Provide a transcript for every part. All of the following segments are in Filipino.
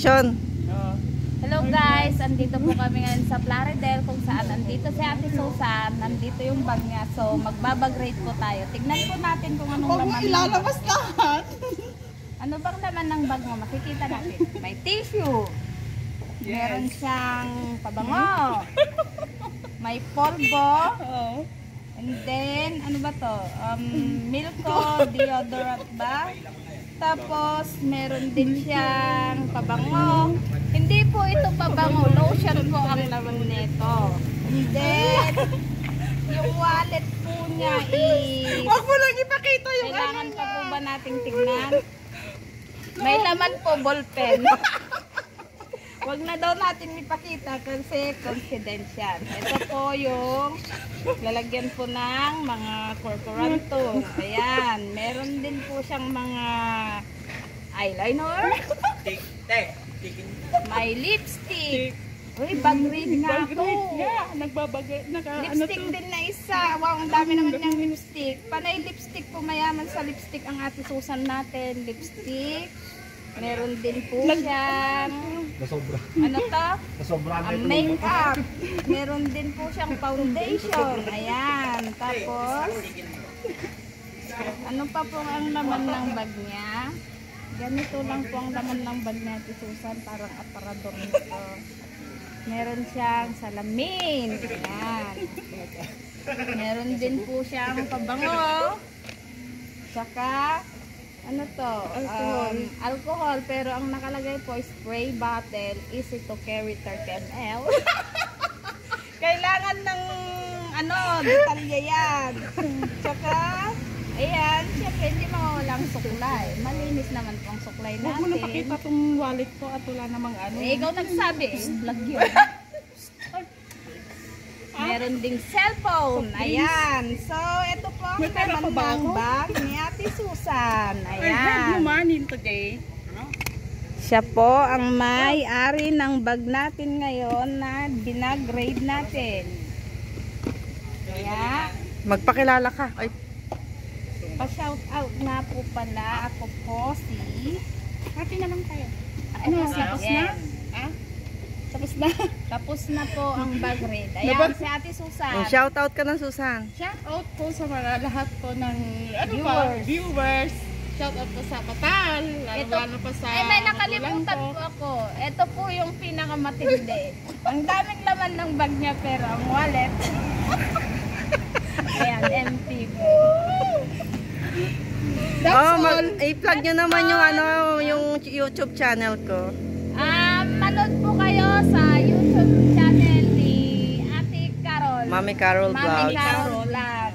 Action! Hello guys, andito po kami ngayon sa Plaridel kung saan andito si Ate Susan, nandito yung bag niya. So magbabag-rate po tayo. Tignan po natin kung anong laman. Huwag mo ilalabas lahat. Ano bang laman ng bag mo? Makikita natin. May tissue. Yes. Meron siyang pabango. May polvo. Oh. And then, ano ba to? Milko deodorant ba? Tapos, meron din siyang pabango. Hindi po ito pabango. Lotion po ang laman nito. And then, yung wallet po niya is... Huwag mo lang ipakita yung Kailangan ano pa po niya. ba nating tignan? May laman po ballpen. Wag na daw natin ipakita kasi confidential. Ito po yung lalagyan po ng mga corporanto. Ayan. Meron din po siyang mga eyeliner. May lipstick. Uy, bag-read nga ako. Nagbabagay. Lipstick din na isa. Wow, ang dami naman niyang lipstick. Panay lipstick po, mayaman sa lipstick ang Ate Susan natin. Lipstick. Meron din po siyang ano to? Makeup. Meron din po siyang foundation. Ayan. Tapos ano pa po ang laman ng bag niya? Ganito lang po ang laman ng bag niya, Ate Susan. Parang aparador nito. Meron siyang salamin. Ayan. Meron din po siyang pabango. Tsaka ano to? Alcohol. Pero ang nakalagay po, spray bottle, easy to carry 30 ml. Kailangan ng ano, detalye yan. Tsaka, ayan, syempre hindi mawawalang suklay. Malinis naman pong suklay natin. Huwag mo na pakita itong wallet ko at wala namang ano. Eh, ikaw nagsabi. Vlog yun. Meron ding cellphone. Ayan. So, ito po ang laman ng bag ni Ate Susan. I have no Ayan. money today. Siya po ang may-ari ng bag natin ngayon na binagrade natin. Kaya, Magpakilala ka. Ay, pa-shout out nga po pala. Ako po si... Hati na lang tayo. Ano, tapos na? Tapos na? Tapos na po ang bag grade. Ayan, si Ate Susan. shoutout ka na, Susan. Shout out po sa mga lahat po ng Viewers. viewers. Shout out po sa Patal. Lalo pa sa Ay, may nakalimutan po ako. Ito po yung pinakamatindi. Ang daming laman ng bag niya pero ang wallet. Ayan, empty po. I-plug nyo naman yung yung YouTube channel ko. Manood po kayo sa YouTube channel ni Ate Carol. Mami Carol Mami Vlog. Carol Vlog.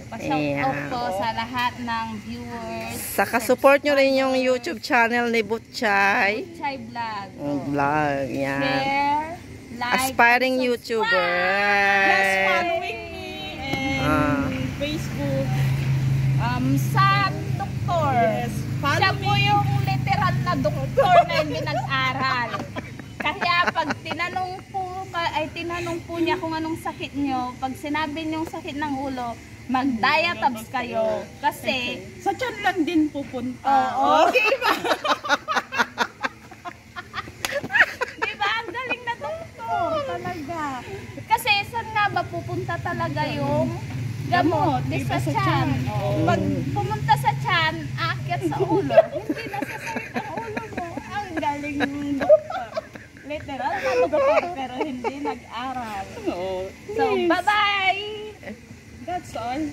Pa-shout out po sa lahat ng viewers. Saka support nyo rin yung YouTube channel ni Butchay. Chai Vlog. Vlog, yan. Share, like, Aspiring and YouTuber. just following me and Facebook. Sa doktor. Yes, follow Siya po me. yung literal na doktor na hindi nag-aral. Kaya pag tinanong po niya kung anong sakit nyo, pag sinabi niyong sakit ng ulo, mag-diatabs kayo. Kasi, Sa tiyan lang din pupunta. oo. Okay ba? Diba? Ang galing na doktor. Talaga. Kasi, saan nga ba pupunta talaga yung gamot? Di sa tiyan. Pag pumunta sa tiyan, aakyat sa ulo. Hindi nasasakit ang ulo mo. Ang galing ng doktor. Literal na doktor pero hindi nag-aral. Oo. So, bye-bye! That's all.